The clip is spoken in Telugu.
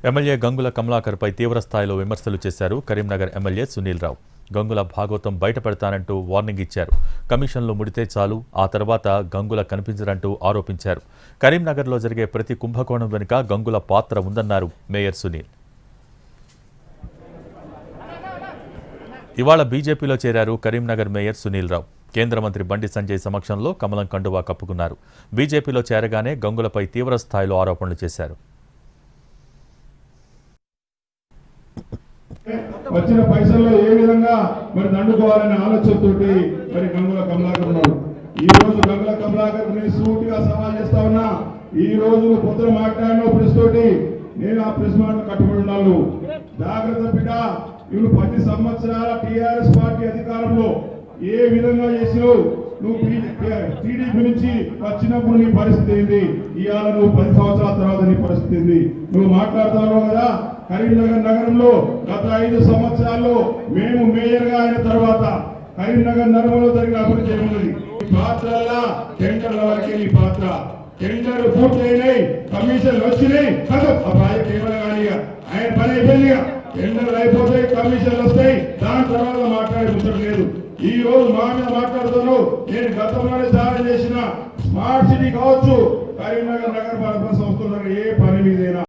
ఎమ్మెల్యే గంగుల కమలాకర్పై తీవ్రస్థాయిలో విమర్శలు చేశారు కరీంనగర్ ఎమ్మెల్యే సునీల్ రావు. గంగుల భాగోతం బయటపెడతానంటూ వార్నింగ్ ఇచ్చారు. కమిషన్లు ముడితే చాలు, ఆ తర్వాత గంగుల కనిపించరంటూ ఆరోపించారు. కరీంనగర్లో జరిగే ప్రతి కుంభకోణం వెనుక గంగుల పాత్ర ఉందన్నారు మేయర్ సునీల్. ఇవాళ బీజేపీలో చేరారు కరీంనగర్ మేయర్ సునీల్ రావు. కేంద్ర మంత్రి బండి సంజయ్ సమక్షంలో కమలం కండువా కప్పుకున్నారు. బీజేపీలో చేరగానే గంగులపై తీవ్రస్థాయిలో ఆరోపణలు చేశారు. వచ్చిన పైసల్లో ఏ విధంగా మరి దండుకోవాలనే ఆలోచనతోటి మరి గంగుల కమలాకర్ ఉన్నారు. ఈ రోజు గంగుల కమలాకర్ నేను సూటిగా సవాల్ చేస్తా ఉన్నా. ఈ రోజు పొద్దున మాట్లాడిన ప్రెస్ తోటి నేను ఆ ప్రెస్ మాట కట్టుబడి ఉన్నాను. జాగ్రత్త బిడ్డ, ఇవి 10 సంవత్సరాల టీఆర్ఎస్ పార్టీ అధికారంలో ఏ విధంగా చేసినావు, నువ్వు టీడీపీ నుంచి వచ్చినప్పుడు నీ పరిస్థితి ఏంటి, ఇవాళ నువ్వు 10 సంవత్సరాల తర్వాత నీ పరిస్థితి ఏంటి, నువ్వు మాట్లాడుతున్నావు కదా. కరీంనగర్ నగరంలో గత 5 సంవత్సరాల్లో మేము మేయర్ గా అయిన తర్వాత కరీంనగర్ నగరంలో జరిగిన అభివృద్ధి ఏమున్నది? పాత్రల్లా టెండర్ల వరకే నీ పాత్ర. టెండర్ పూర్తయినాయి, కమిషన్లు వచ్చినాయి, ఆ ప్రాజెక్ట్ ఏమైనా కానీ ఆయన పని అయిపోయింది. టెండర్లు అయిపోతాయి, కమిషన్లు వస్తాయి, దాని తర్వాత మాట్లాడే ముచ్చట లేదు. ఈ రోజు మా మీద మాట్లాడుతాను. నేను గతంలోనే సాధన చేసిన స్మార్ట్ సిటీ కావచ్చు, కరీంనగర్ నగరపాలక సంస్థ ఏ పని మీదైనా